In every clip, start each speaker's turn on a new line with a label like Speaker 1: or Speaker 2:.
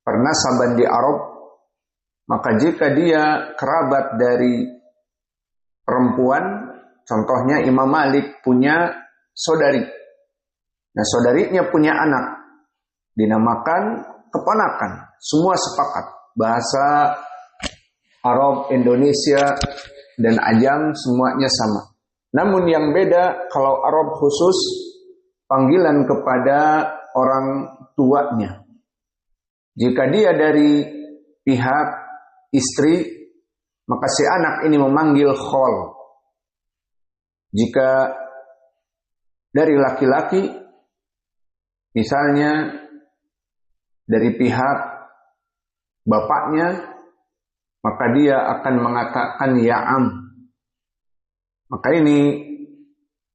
Speaker 1: pernasaban di Arab, maka jika dia kerabat dari perempuan, contohnya Imam Malik punya saudari. Nah, saudarinya punya anak, dinamakan keponakan. Semua sepakat. Bahasa Arab, Indonesia, dan Ajam semuanya sama. Namun yang beda, kalau Arab khusus, panggilan kepada orang tuanya. Jika dia dari pihak istri, maka si anak ini memanggil khol. Jika dari laki-laki, misalnya dari pihak bapaknya, maka dia akan mengatakan ya'am. Maka ini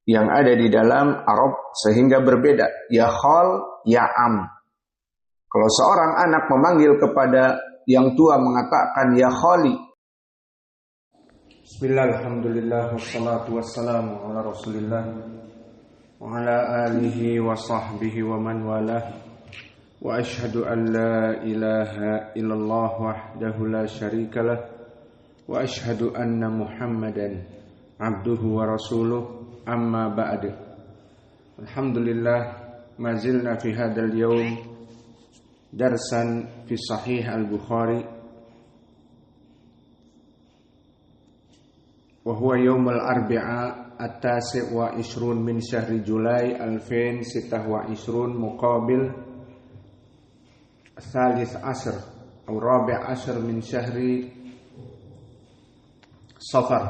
Speaker 1: yang ada di dalam Arab sehingga berbeda. Ya khol, ya'am. Kalau seorang anak memanggil kepada yang tua mengatakan ya kholi.
Speaker 2: Bismillah, alhamdulillah, wassalatu wassalamu ala rasulillah wa ala alihi wa sahbihi wa man walah. Wa ashhadu an la ilaha illallah wahdahu la syarika lah wa ashhadu anna Muhammadan abduhu wa rasuluh, amma ba'd. Alhamdulillah, ma zilna fi hadzal yawm darsan fi sahih al-Bukhari wa huwa yaumul arbi'a at-tasi' wa ishrun min syahri Julai 2026 muqabil الثالث عشر أو رابع عشر من شهر صفر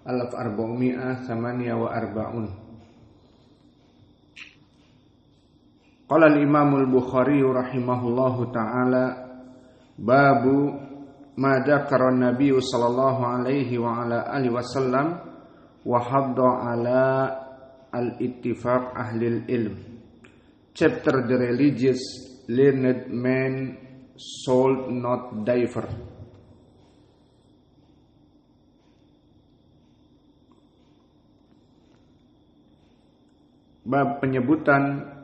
Speaker 2: 1448. قال الإمام البخاري رحمه الله تعالى باب ما ذكر النبي صلى الله عليه وعلى آله وسلم وحض على الاتفاق أهل العلم. Chapter the religious learned man should not differ. Bab penyebutan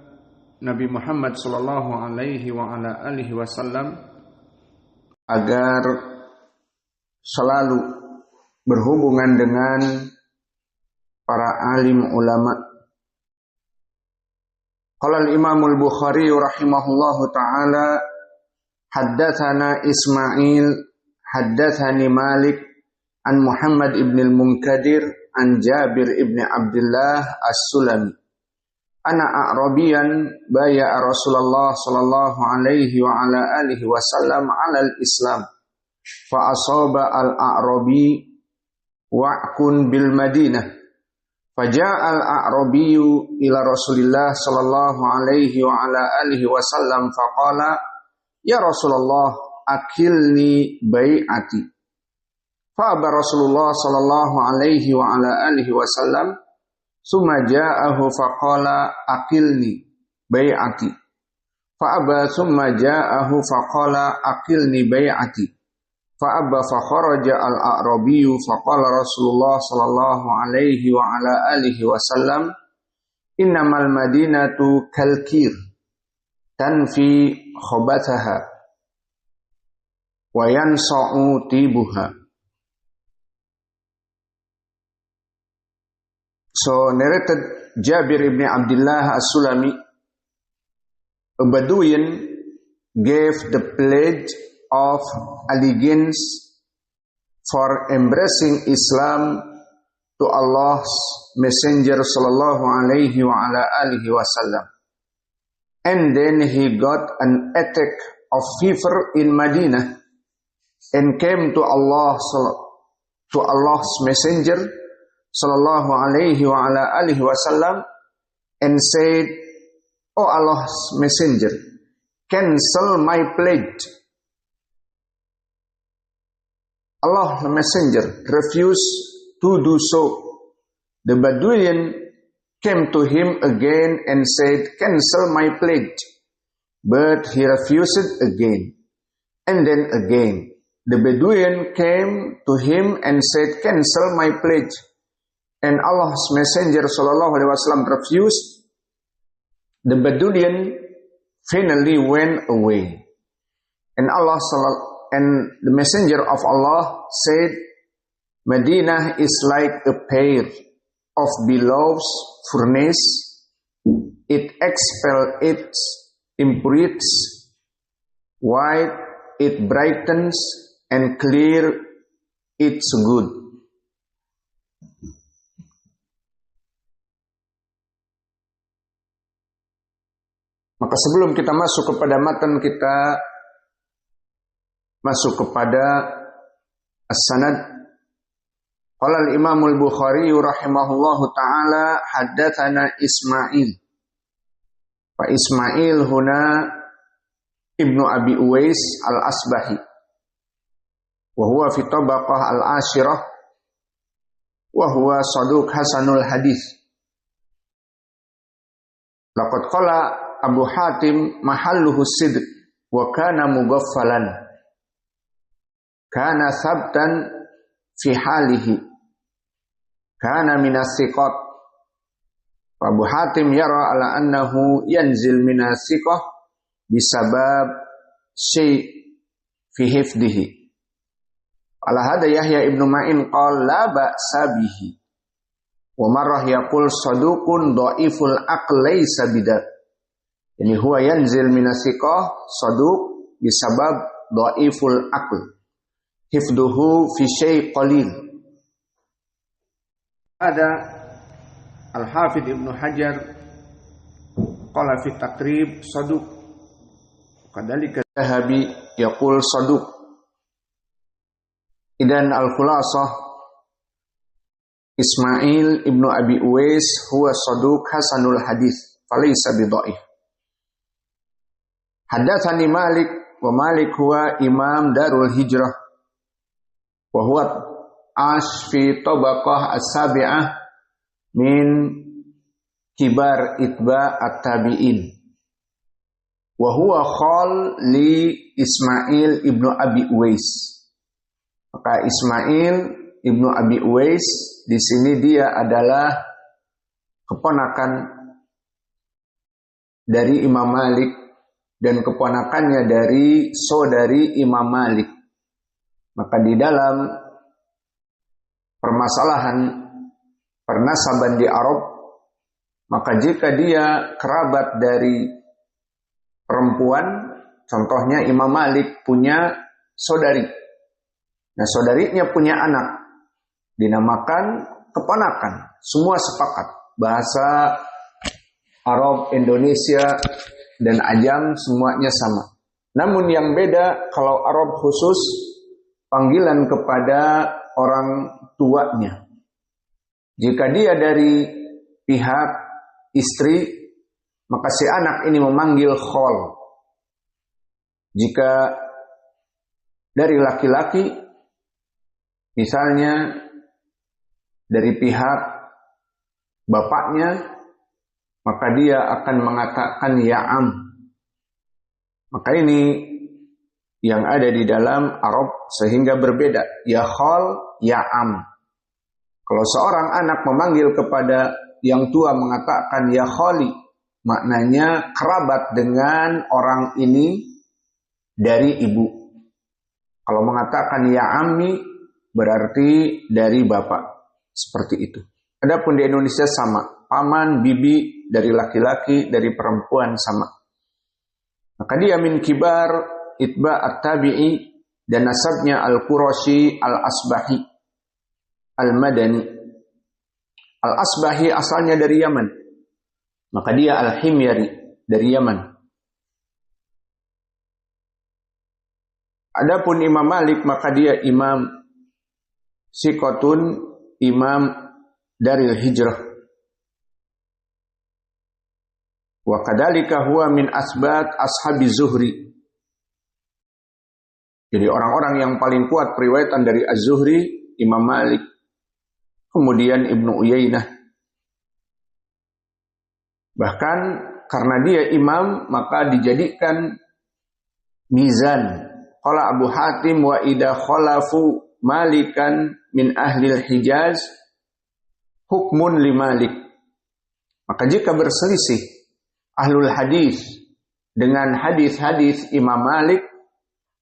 Speaker 2: Nabi Muhammad sallallahu alaihi wa ala alihi wasallam
Speaker 1: agar selalu berhubungan dengan para alim ulama. Qala al-Imam al-Bukhari rahimahullahu ta'ala haddatsana Ismail haddatsani Malik an Muhammad ibn al-Munkadir an Jabir ibn Abdullah as-Sulami ana a'rabiyan baya Rasulullah sallallahu alaihi wa ala alihi wasallam ala al-Islam fa asaba al-a'rabi wa'kun bil Madinah. Faja'al a'rabiyyu ila Rasulillah sallallahu alaihi wa ala alihi wasallam faqala ya Rasulullah akilni bai'ati. Fa'aba Rasulullah sallallahu alaihi wa ala alihi wasallam summa ja'ahu faqala akilni bai'ati. Fa'aba summa ja'ahu faqala akilni bai'ati. Fa'abba fakharaja al-a'rabiyyu faqala Rasulullah sallallahu alaihi wa ala alihi wasallam innamal madinatu kalkir tanfi khabathaha wa yansa'u tibuha. So narrated Jabir ibn Abdullah as-Sulami, a Bedouin gave the pledge of allegiance for embracing Islam to Allah's Messenger sallallahu alaihi wa ala alihi wasallam. And then he got an attack of fever in Madinah and came to Allah's Messenger sallallahu alaihi wa ala alihi wasallam and said, "O Allah's Messenger, cancel my pledge." Allah the Messenger refused to do so. The Bedouin came to him again and said, "Cancel my pledge." But he refused again. And then again. The Bedouin came to him and said, "Cancel my pledge." And Allah's Messenger sallallahu alaihi wasallam refused. The Bedouin finally went away. And the messenger of Allah said, Medina is like a pair of billows furnace. It expels its impurities, while it brightens and clear its good. Maka sebelum kita masuk kepada matan, kita masuk kepada as-sanad. Qala al-Imam al-Bukhari rahimahullahu ta'ala haddatsana Ismail. Fa Ismail huna Ibnu Abi Uwais al-Asbahi. Wa huwa fi tabaqah al-ashirah. Wa huwa saduq hasanul hadis. Laqad qala Abu Hatim mahalluhu sidq wa kana mughaffalan. Kana sabtan fi halihi. Kana minas siqat. Abu Hatim yara ala annahu yanzil minas siqah bisabab syai' fi hifdihi. Ala hada Yahya ibn Ma'in qala la ba'sa bihi. Wa marrah yaqul saduqun dhaiful aql laysa bidak. Yani huwa yanzil minas siqah saduq bisabab dhaiful aql. Hifduhu fi syai' qalil. Ada Al-Hafidh Ibnu Hajar qala fi Taqrib saduq. Kadzalika Zahabi yaqul saduq. Idan al-khulasah Ismail Ibnu Abi Uwais huwa saduq hasanul hadis falaysa bidhaif. Haddatsani Malik wa Malik huwa imam Darul Hijrah wa huwa ash fi tabaqah as-sabi'ah min kibar itba at-tabi'in wa huwa khal li Ismail Ibnu Abi Uwais. Maka Ismail Ibnu Abi Uwais di sini dia adalah keponakan dari Imam Malik dan keponakannya dari saudari Imam Malik. Maka di dalam permasalahan pernasaban di Arab, maka jika dia kerabat dari perempuan, contohnya Imam Malik punya saudari. Nah, saudarinya punya anak, dinamakan keponakan. Semua sepakat. Bahasa Arab, Indonesia, dan Ajam semuanya sama. Namun yang beda kalau Arab khusus panggilan kepada orang tuanya. Jika dia dari pihak istri, maka si anak ini memanggil khol. Jika dari laki-laki, misalnya dari pihak bapaknya, maka dia akan mengatakan ya'am. Maka ini yang ada di dalam Arab sehingga berbeda. Ya khol, ya'am. Kalau seorang anak memanggil kepada yang tua mengatakan ya kholi, maknanya kerabat dengan orang ini dari ibu. Kalau mengatakan ya ammi, berarti dari bapak. Seperti itu. Adapun di Indonesia sama. Paman, bibi, dari laki-laki, dari perempuan sama. Maka dia min kibar itba at-tabi'i dan nasabnya al-Qurashi al-Asbahi al-Madani. Al-Asbahi asalnya dari Yaman. Maka dia al-Himyari dari Yaman. Adapun Imam Malik maka dia imam Sikotun, imam Daril Hijrah. Wa kadzalika huwa min asbat ashabi Zuhri. Jadi orang-orang yang paling kuat periwayatan dari Az-Zuhri, Imam Malik, kemudian Ibnu Uyainah. Bahkan karena dia imam maka dijadikan mizan. Qala Abu Hatim wa idza khalafu malikan min ahli al-Hijaz hukmun li Malik. Maka jika berselisih ahlul hadis dengan hadis-hadis Imam Malik,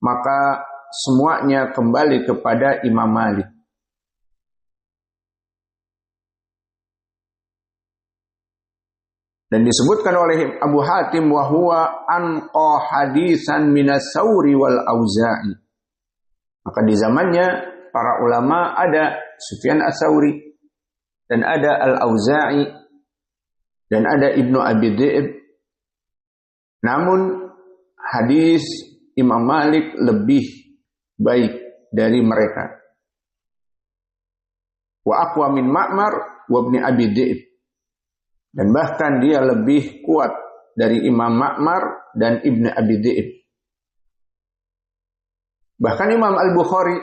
Speaker 1: maka semuanya kembali kepada Imam Malik. Dan disebutkan oleh Abu Hatim wa huwa anqa hadisan minas Sauri wal Auza'i. Maka di zamannya para ulama ada Sufyan Ats-Tsauri dan ada Al-Auza'i dan ada Ibnu Abi Dhi'b. Namun hadis Imam Malik lebih baik dari mereka. Wa aqwa min Ma'mar wa Ibnu Abi Dhi'b. Dan bahkan dia lebih kuat dari Imam Ma'mar dan Ibnu Abi Dhi'b. Bahkan Imam Al-Bukhari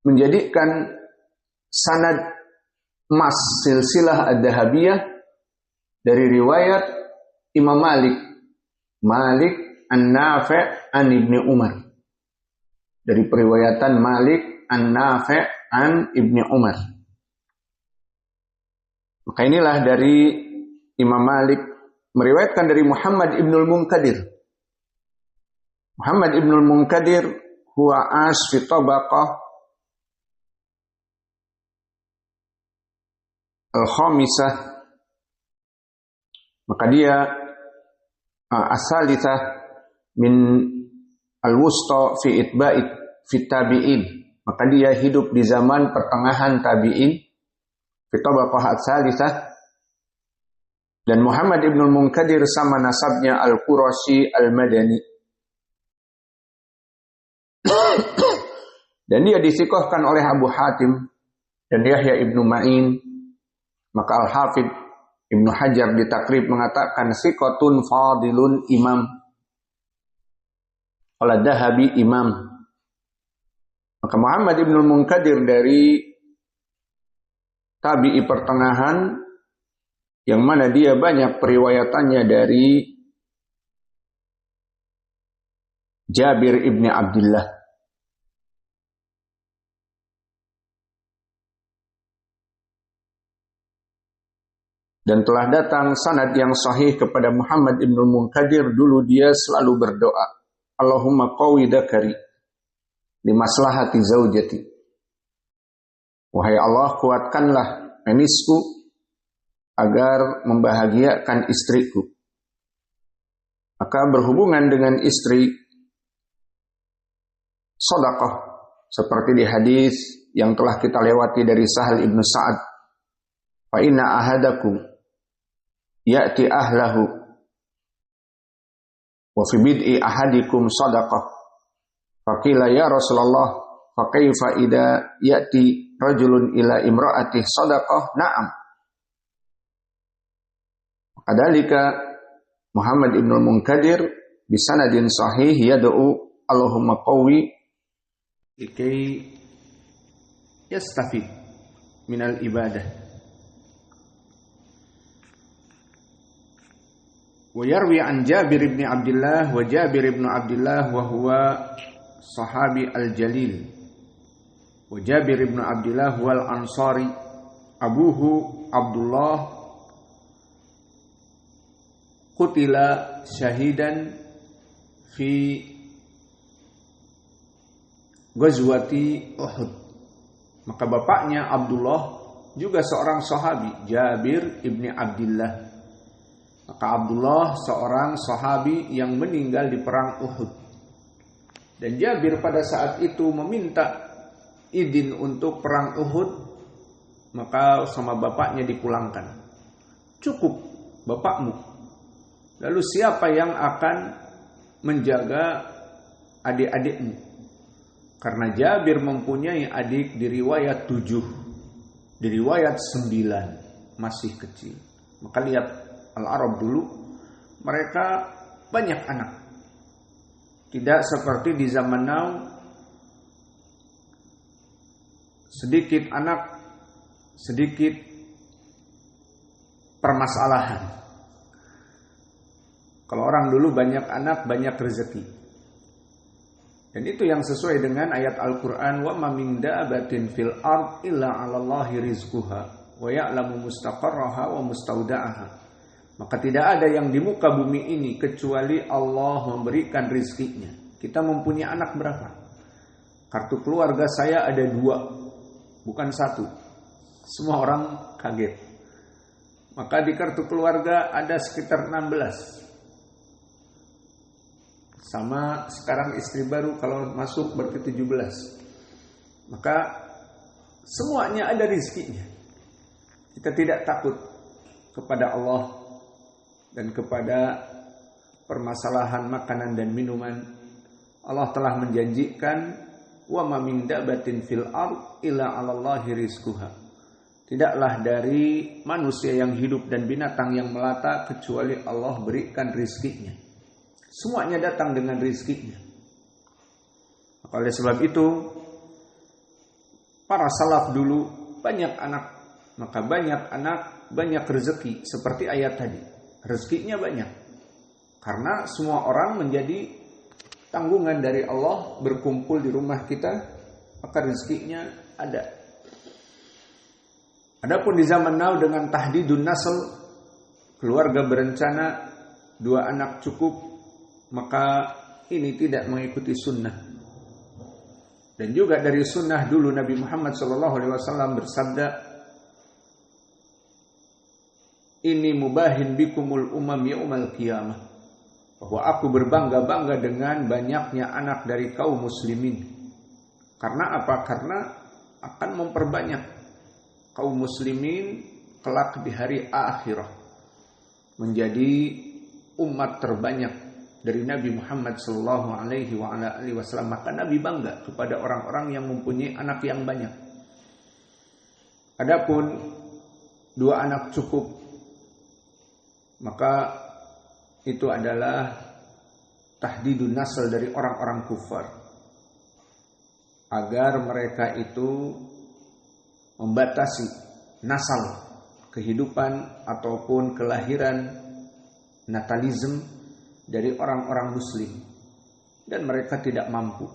Speaker 1: menjadikan sanad emas silsilah Ad-Dahabiyah dari riwayat Imam Malik An-Nafi' an Ibnu Umar. Dari periwayatan Malik An-Nafi' an Ibnu Umar. Maka inilah dari Imam Malik meriwayatkan dari Muhammad ibnul Munkadir. Muhammad ibnul Munkadir huwa as fi tabaqah al-khamisah. Maka dia as-salitsah min al-wusta fi itba'it fi tabi'in. Maka dia hidup di zaman pertengahan tabi'in. Fitabaqah as-salisah. Dan Muhammad ibnul Munkadir sama nasabnya Al-Qurashi Al-Madani. Dan dia disikohkan oleh Abu Hatim dan Yahya ibnu Ma'in. Maka Al-Hafidh Ibnu Hajar di Takrib mengatakan siqatun fadilun imam. Al-Dahabi imam. Maka Muhammad ibnul Munkadir dari tabi'i pertengahan yang mana dia banyak periwayatannya dari Jabir ibni Abdullah. Dan telah datang sanad yang sahih kepada Muhammad ibnul Munkadir. Dulu dia selalu berdoa, Allahumma qawi dzakari li maslahati zaujati. Wahai Allah, kuatkanlah penisku agar membahagiakan istriku. Maka berhubungan dengan istri sedekah seperti di hadis yang telah kita lewati dari Sahal ibnu Sa'ad. Fa inna ahadakum ya'ti ahlahu wa fi bid'i ahadikum sadaqah. Faqila ya Rasulullah fa kaifa idza ya'ti rajulun ila imra'atih sadaqah? Na'am. Kadalika Muhammad ibnul Munkadir bisanadin sahih yad'u Allahumma qawwi likai yastafid minal ibadah. Wa yarwi an Jabir ibn Abdullah wa Jabir ibn Abdullah wa huwa sahabi al-jalil. Wa Jabir ibn Abdullah wal Ansari abuhu Abdullah qutila syahidan fi ghazwati Uhud. Maka bapaknya Abdullah juga seorang sahabi, Jabir ibn Abdullah. Maka Abdullah seorang sahabi yang meninggal di perang Uhud. Dan Jabir pada saat itu meminta izin untuk perang Uhud, maka sama bapaknya dipulangkan. Cukup bapakmu. Lalu siapa yang akan menjaga adik-adikmu? Karena Jabir mempunyai adik di riwayat 7, di riwayat 9, masih kecil. Maka lihat Al-Arab dulu, mereka banyak anak. Tidak seperti di zaman now, sedikit anak, sedikit permasalahan. Kalau orang dulu banyak anak, banyak rezeki. Dan itu yang sesuai dengan ayat Al-Quran, wa ma min daabatin fil ard illa 'alallahi rizquha wa ya'lamu mustaqarraha wa mustauda'aha. Maka tidak ada yang di muka bumi ini kecuali Allah memberikan rizkinya.
Speaker 2: Kita mempunyai anak berapa? Kartu keluarga saya ada 2, bukan 1. Semua orang kaget. Maka di kartu keluarga ada sekitar 16. Sama sekarang istri baru kalau masuk berarti 17. Maka semuanya ada rizkinya. Kita tidak takut kepada Allah dan kepada permasalahan makanan dan minuman. Allah telah menjanjikan wa ma min dabatin fil ard illa 'alallahi rizquha. Tidaklah dari manusia yang hidup dan binatang yang melata kecuali Allah berikan rizkinya. Semuanya datang dengan rizkinya. Oleh sebab itu para salaf dulu banyak anak, maka banyak anak banyak rezeki, seperti ayat tadi. Rezekinya banyak karena semua orang menjadi tanggungan dari Allah, berkumpul di rumah kita, maka rezekinya ada. Adapun di zaman now dengan tahdidun nasl, keluarga berencana 2 anak cukup, maka ini tidak mengikuti sunnah. Dan juga dari sunnah dulu Nabi Muhammad SAW bersabda, ini mubahin bikumul umam yaumal qiyamah. Bahwa aku berbangga-bangga dengan banyaknya anak dari kaum muslimin. Karena apa? Karena akan memperbanyak kaum muslimin kelak di hari akhirah. Menjadi umat terbanyak dari Nabi Muhammad SAW. Maka Nabi bangga kepada orang-orang yang mempunyai anak yang banyak. Adapun 2 anak cukup, maka itu adalah tahdidun nasl dari orang-orang kufar, agar mereka itu membatasi nasal, kehidupan ataupun kelahiran, natalisme dari orang-orang muslim, dan mereka tidak mampu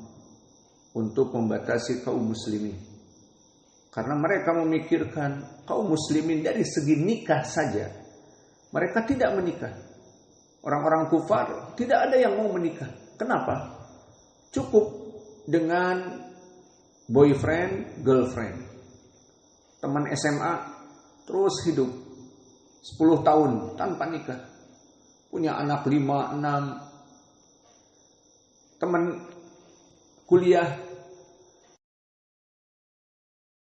Speaker 2: untuk membatasi kaum muslimin, karena mereka memikirkan kaum muslimin dari segi nikah saja mereka tidak menikah. Orang-orang kufar tidak ada yang mau menikah. Kenapa? Cukup dengan boyfriend, girlfriend, teman SMA, terus hidup 10 tahun tanpa nikah, punya anak 5, 6, teman kuliah